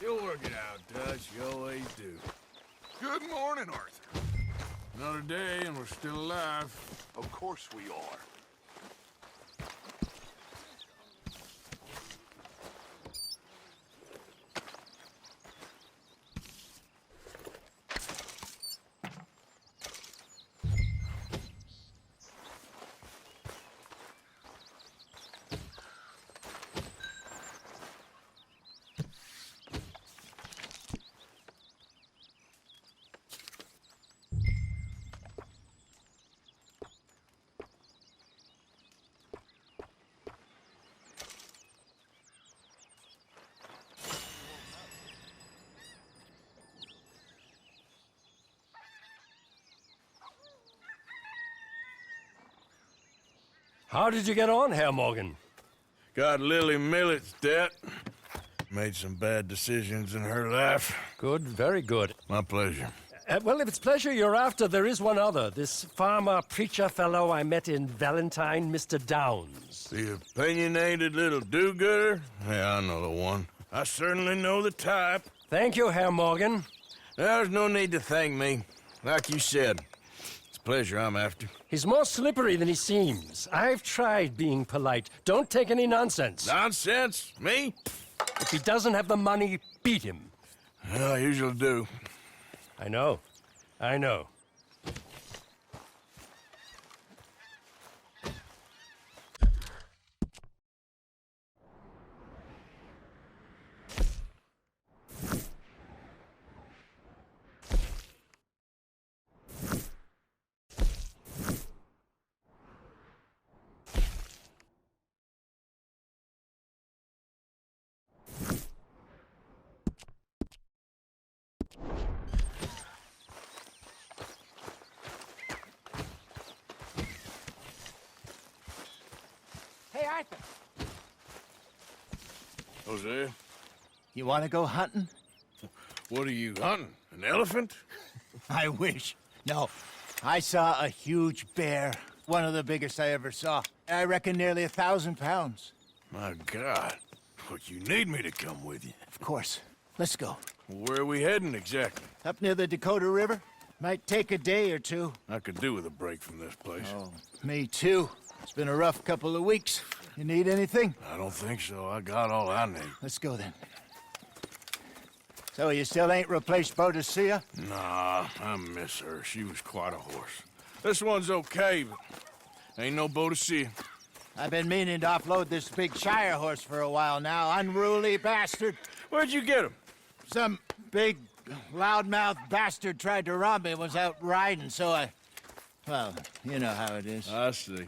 You'll work it out, Dutch. You always do. Good morning, Arthur. Another day and we're still alive. Of course we are. How did you get on, Herr Morgan? Got Lily Millet's debt. Made some bad decisions in her life. Good, very good. My pleasure. Well, if it's pleasure you're after, there is one other. This farmer preacher fellow I met in Valentine, Mr. Downs. The opinionated little do-gooder? Yeah, I know the one. I certainly know the type. Thank you, Herr Morgan. There's no need to thank me. Like you said, it's pleasure I'm after. He's more slippery than he seems. I've tried being polite. Don't take any nonsense. Nonsense? Me? If he doesn't have the money, beat him. Well, I usually do. I know. I know. Hey, Arthur, Jose, you want to go hunting? what are you hunting? An elephant? I wish. No, I saw a huge bear. One of the biggest I ever saw. I reckon nearly 1,000 pounds. My God. But you need me to come with you. Of course. Let's go. Where are we heading exactly? Up near the Dakota River. Might take a day or two. I could do with a break from this place. Oh, me too. It's been a rough couple of weeks. You need anything? I don't think so. I got all I need. Let's go then. So you still ain't replaced Boadicea? Nah, I miss her. She was quite a horse. This one's okay, but ain't no Boadicea. I've been meaning to offload this big Shire horse for a while now. Unruly bastard. Where'd you get him? Some big, loudmouth bastard tried to rob me. Was out riding, so I... Well, you know how it is. I see.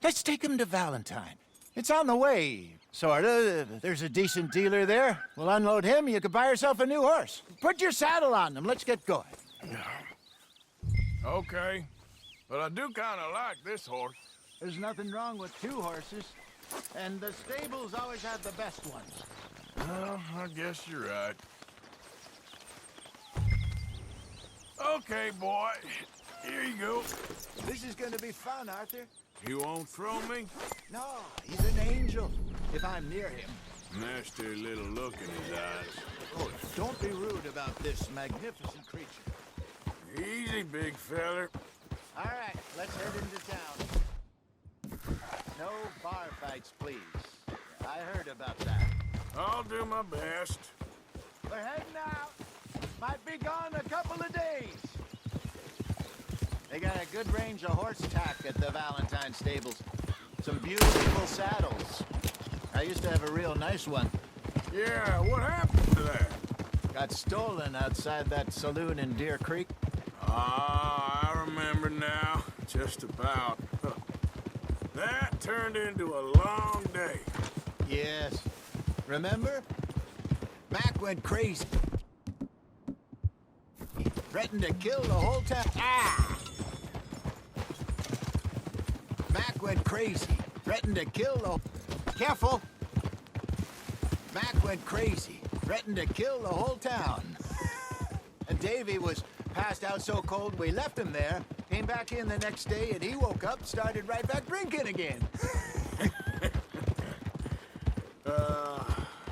Let's take him to Valentine. It's on the way, sorta. There's a decent dealer there. We'll unload him, you could buy yourself a new horse. Put your saddle on them, let's get going. Okay. But I do kind of like this horse. There's nothing wrong with two horses, and the stables always have the best ones. Well, I guess you're right. Okay, boy. Here you go. This is gonna be fun, Arthur. You won't throw me? No, he's an angel, if I'm near him. Nasty little look in his eyes. Oh, don't be rude about this magnificent creature. Easy, big feller. All right, let's head into town. No bar fights, please. I heard about that. I'll do my best. We're heading out. Might be gone a couple of days. They got a good range of horse tack at the Valentine stables. Some beautiful saddles. I used to have a real nice one. Yeah, what happened to that? Got stolen outside that saloon in Deer Creek. Ah, I remember now. Just about. That turned into a long day. Yes. Remember? Mac went crazy. Threatened to kill the whole town. Ah! Mac went crazy. Threatened to kill the... Careful! Mac went crazy. Threatened to kill the whole town. And Davy was passed out so cold we left him there. Came back in the next day and he woke up, started right back drinking again.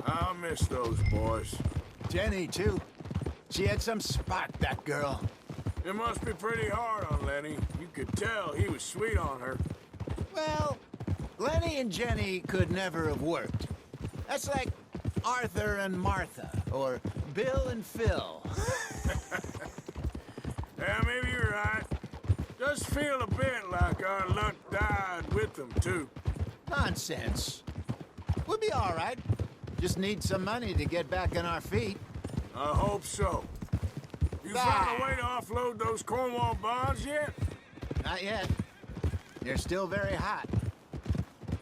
I'll miss miss those boys. Jenny, too. She had some spark, that girl. It must be pretty hard on Lenny. You could tell he was sweet on her. Well, Lenny and Jenny could never have worked. That's like Arthur and Martha, or Bill and Phil. Yeah, maybe you're right. Does feel a bit like our luck died with them, too. Nonsense. We'll be all right. Just need some money to get back on our feet. I hope so. You found a way to offload those Cornwall bonds yet? Not yet. They're still very hot.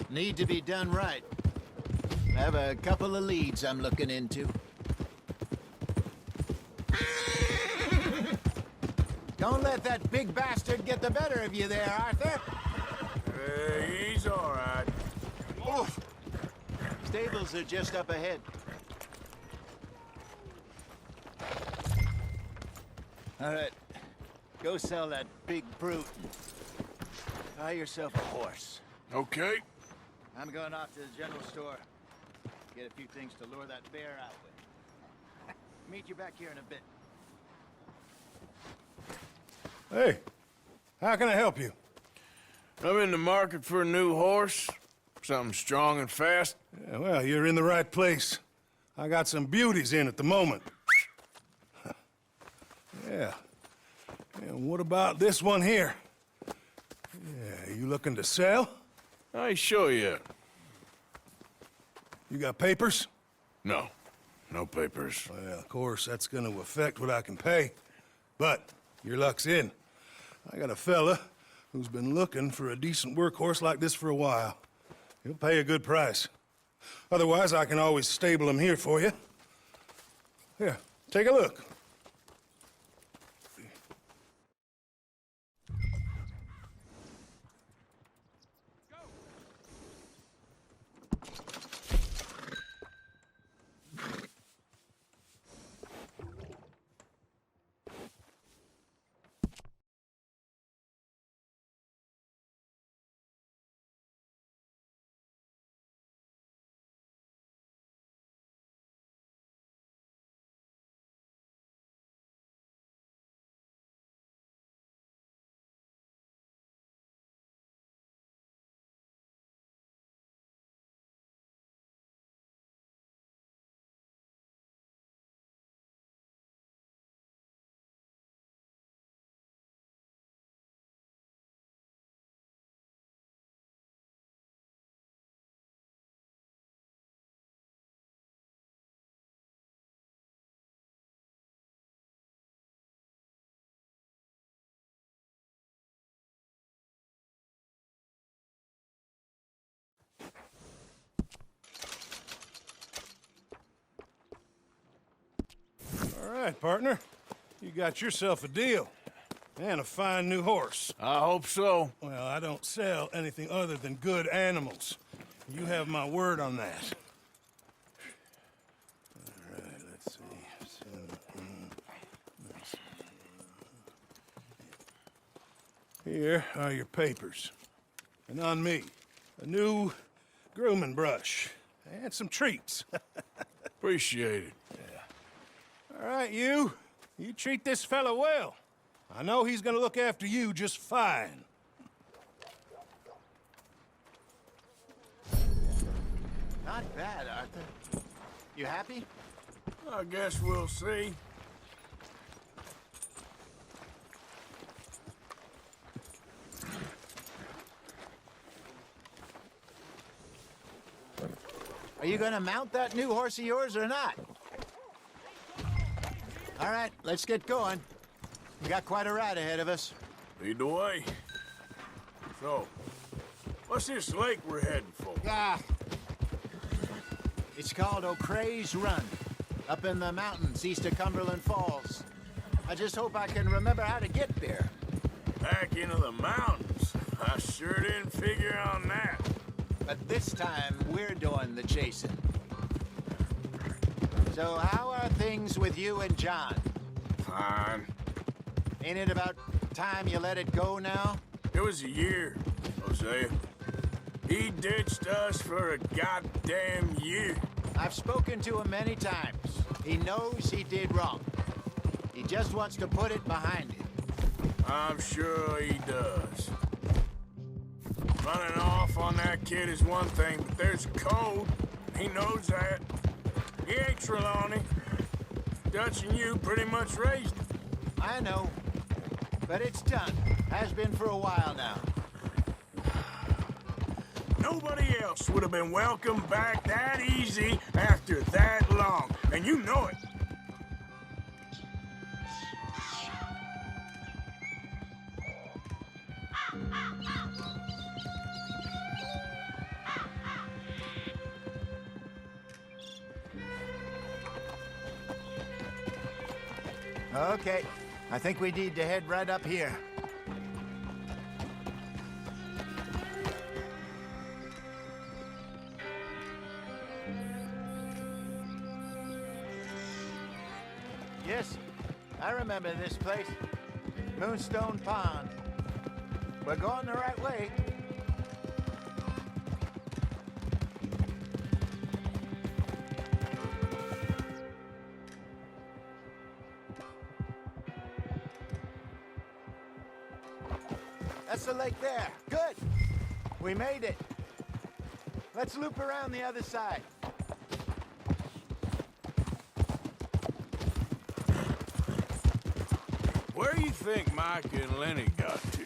Need to be done right. I have a couple of leads I'm looking into. Don't let that big bastard get the better of you there, Arthur. He's all right. Oof. Stables are just up ahead. All right. Go sell that big brute and buy yourself a horse. Okay. I'm going off to the general store. Get a few things to lure that bear out with. Meet you back here in a bit. Hey, how can I help you? I'm in the market for a new horse. Something strong and fast. Yeah, well, you're in the right place. I got some beauties in at the moment. Yeah. And what about this one here? Yeah, you looking to sell? I ain't sure yet. You got papers? No. No papers. Well, of course, that's gonna affect what I can pay. But your luck's in. I got a fella who's been looking for a decent workhorse like this for a while. He'll pay a good price. Otherwise, I can always stable him here for you. Here, take a look. All right, partner. You got yourself a deal. And a fine new horse. I hope so. Well, I don't sell anything other than good animals. You have my word on that. All right, let's see. Here are your papers. And on me, a new grooming brush. And some treats. Appreciate it. All right, you. You treat this fella well. I know he's gonna look after you just fine. Not bad, Arthur. You happy? I guess we'll see. Are you gonna mount that new horse of yours or not? All right, let's get going. We got quite a ride ahead of us. Lead the way. So, what's this lake we're heading for? It's called O'Creagh's Run, up in the mountains east of Cumberland Falls. I just hope I can remember how to get there. Back into the mountains. I sure didn't figure on that. But this time, we're doing the chasing. So how are things with you and John? Fine. Ain't it about time you let it go now? It was a year, Hosea. He ditched us for a goddamn year. I've spoken to him many times. He knows he did wrong. He just wants to put it behind him. I'm sure he does. Running off on that kid is one thing, but there's code. He knows that. He ain't Trelawney. Dutch and you pretty much raised him. I know. But it's done. Has been for a while now. Nobody else would have been welcomed back that easy after that long, and you know it. Okay. I think we need to head right up here. Yes, I remember this place. Moonstone Pond. We're going the right way. That's the lake there. Good. We made it. Let's loop around the other side. Where do you think Micah and Lenny got to?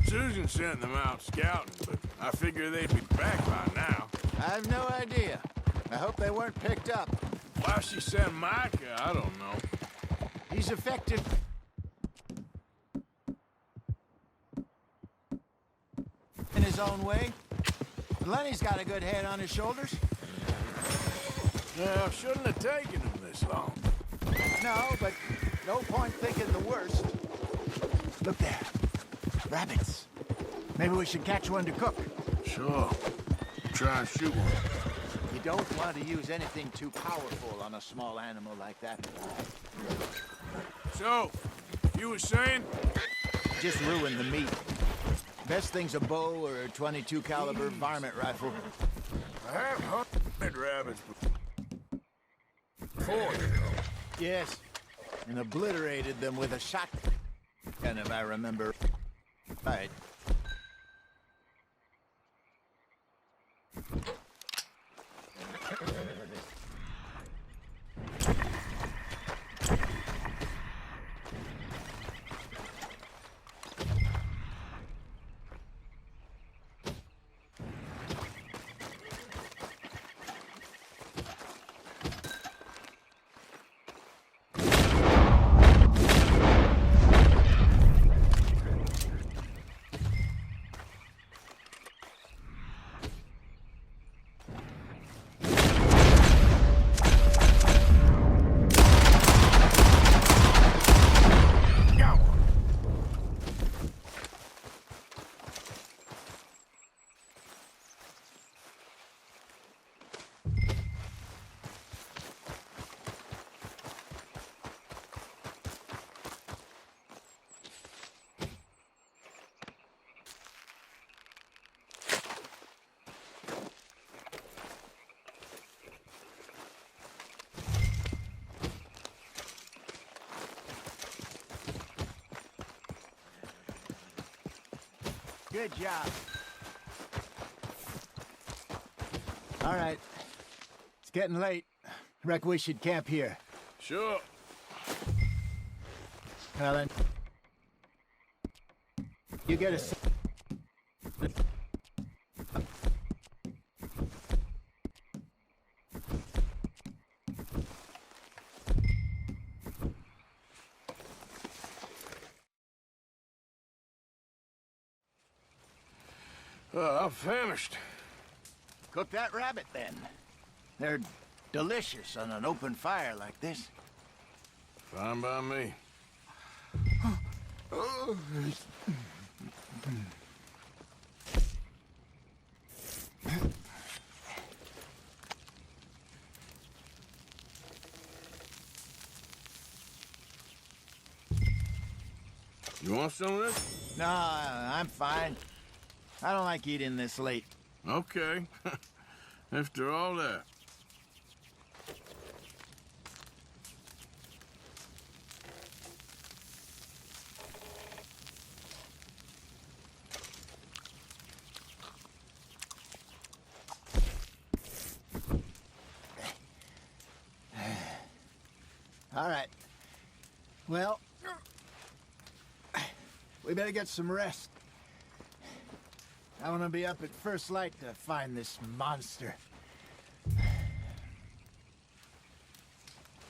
Susan sent them out scouting, but I figure they'd be back by now. I have no idea. I hope they weren't picked up. Why she sent Micah, I don't know. He's effective. In his own way. Lenny's got a good head on his shoulders. Well, shouldn't have taken him this long. No, but no point thinking the worst. Look there. Rabbits. Maybe we should catch one to cook. Sure. Try and shoot one. You don't want to use anything too powerful on a small animal like that. So, you were saying? Just ruin the meat. Best thing's a bow or a .22 caliber varmint rifle. I have hunted rabbits before, you know. Yes, and obliterated them with a shotgun, if I remember right. Good job. All right. It's getting late. Reckon we should camp here. Sure. Well then. You get a... I'm famished. Cook that rabbit then. They're delicious on an open fire like this. Fine by me. You want some of this? No, I'm fine. I don't like eating this late. Okay. After all that. All right. Well, we better get some rest. I want to be up at first light to find this monster.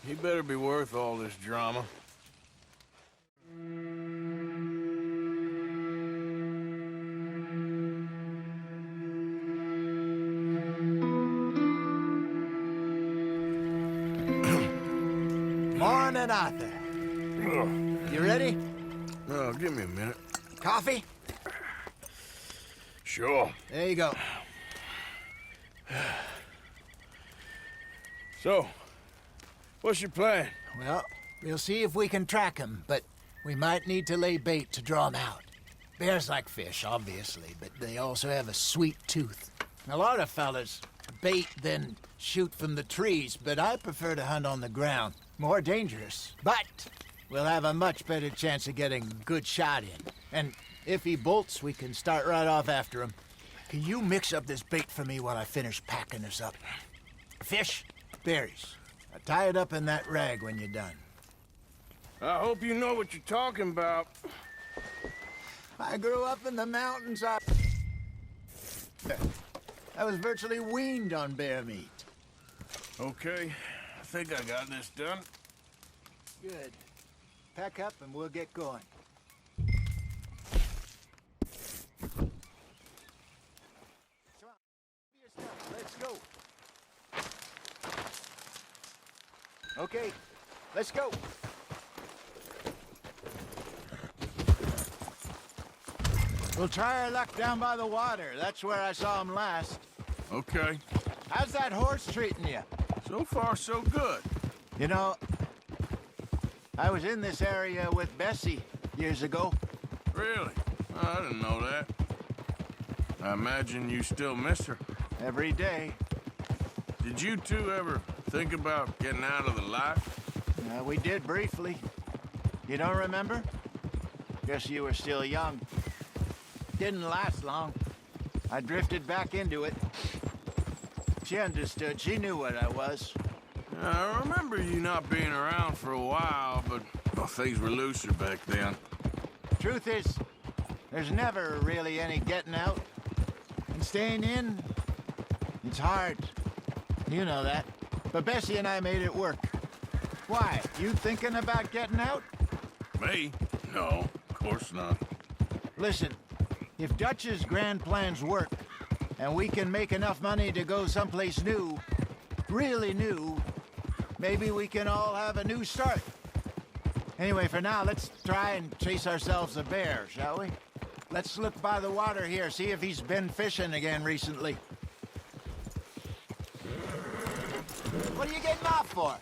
He better be worth all this drama. Morning, Arthur. You ready? Oh, give me a minute. Coffee? Sure. There you go. So, what's your plan? Well, we'll see if we can track him, but we might need to lay bait to draw him out. Bears like fish, obviously, but they also have a sweet tooth. A lot of fellas bait, then shoot from the trees, but I prefer to hunt on the ground. More dangerous, but we'll have a much better chance of getting a good shot in. And if he bolts, we can start right off after him. Can you mix up this bait for me while I finish packing this up? Fish, berries. Tie it up in that rag when you're done. I hope you know what you're talking about. I grew up in the mountains. I was virtually weaned on bear meat. Okay, I think I got this done. Good. Pack up and we'll get going. Come on. Your stuff. Let's go. Okay, let's go. We'll try our luck down by the water. That's where I saw him last. Okay. How's that horse treating you? So far, so good. You know, I was in this area with Bessie years ago. Really? Oh, I didn't know that. I imagine you still miss her. Every day. Did you two ever think about getting out of the life? We did briefly. You don't remember? Guess you were still young. Didn't last long. I drifted back into it. She understood. She knew what I was. I remember you not being around for a while, but well, things were looser back then. Truth is, there's never really any getting out. And staying in, it's hard. You know that. But Bessie and I made it work. Why? You thinking about getting out? Me? No, of course not. Listen, if Dutch's grand plans work, and we can make enough money to go someplace new, really new, maybe we can all have a new start. Anyway, for now, let's try and chase ourselves a bear, shall we? Let's look by the water here, see if he's been fishing again recently. What are you getting off for?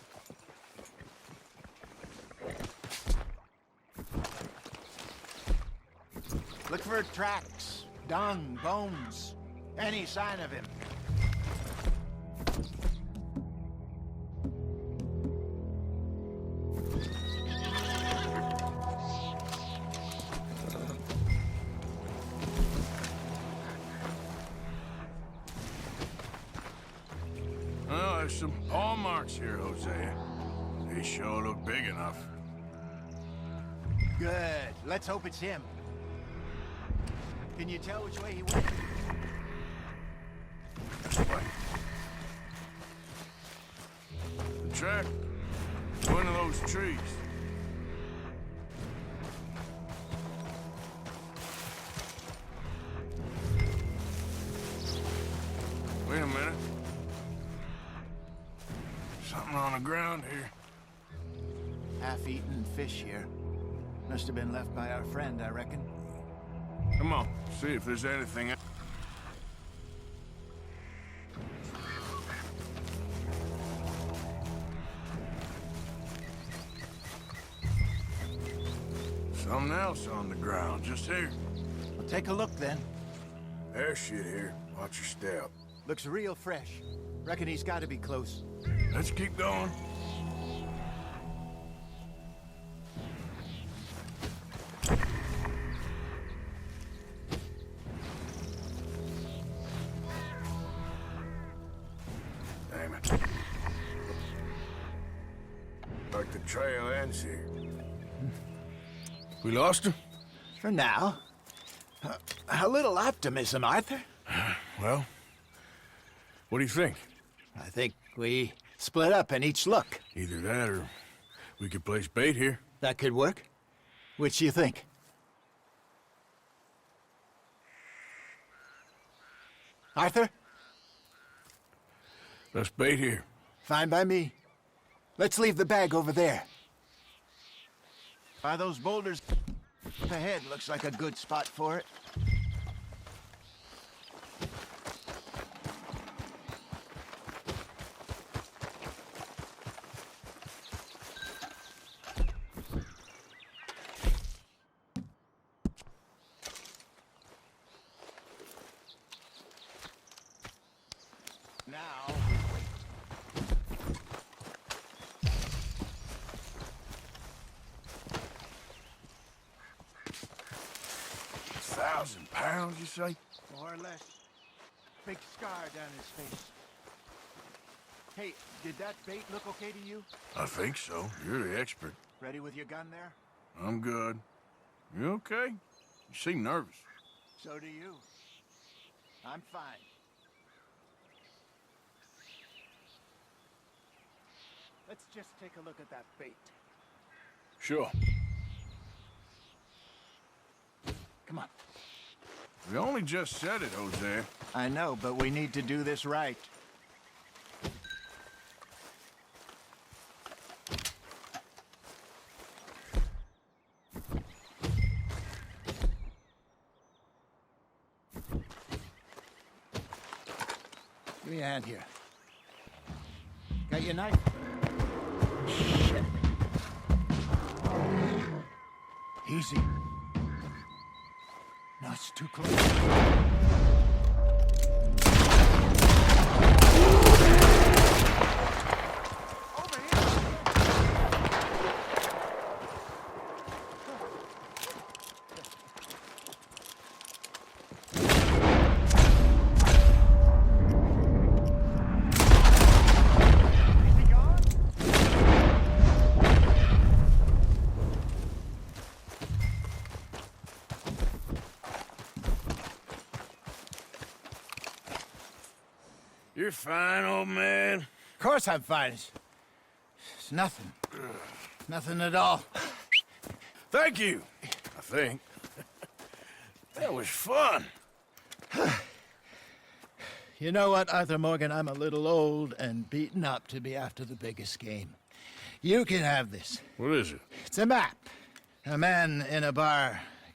Look for tracks, dung, bones, any sign of him. Well, there's some paw marks here, Hosea. They sure look big enough. Good. Let's hope it's him. Can you tell which way he went? This way. The track? One of those trees. Wait a minute. Something on the ground here. Half-eaten fish here. Must have been left by our friend, I reckon. Come on, see if there's anything. Something else on the ground, just here. Well, take a look then. There's shit here. Watch your step. Looks real fresh. Reckon he's got to be close. Let's keep going. Damn it. Like the trail ends here. We lost him? For now. A little optimism, Arthur. Well, what do you think? I think we split up and each look. Either that or we could place bait here. That could work. Which do you think? Arthur? Let's bait here. Fine by me. Let's leave the bag over there. By those boulders ahead looks like a good spot for it. Now, 1,000 pounds, you say? more or less. Big scar down his face. Hey, did that bait look okay to you? I think so. You're the expert. Ready with your gun there? I'm good. You okay? You seem nervous. So do you. I'm fine. Let's just take a look at that bait. Sure. Come on. We only just said it, Jose. I know, but we need to do this right. Give me a hand here. Got your knife? Shit. Easy. No, it's too close. Over here. Is he gone? You're fine, old man. Of course I'm fine. It's nothing. Nothing at all. Thank you, I think. That was fun. You know what, Arthur Morgan? I'm a little old and beaten up to be after the biggest game. You can have this. What is it? It's a map. A man in a bar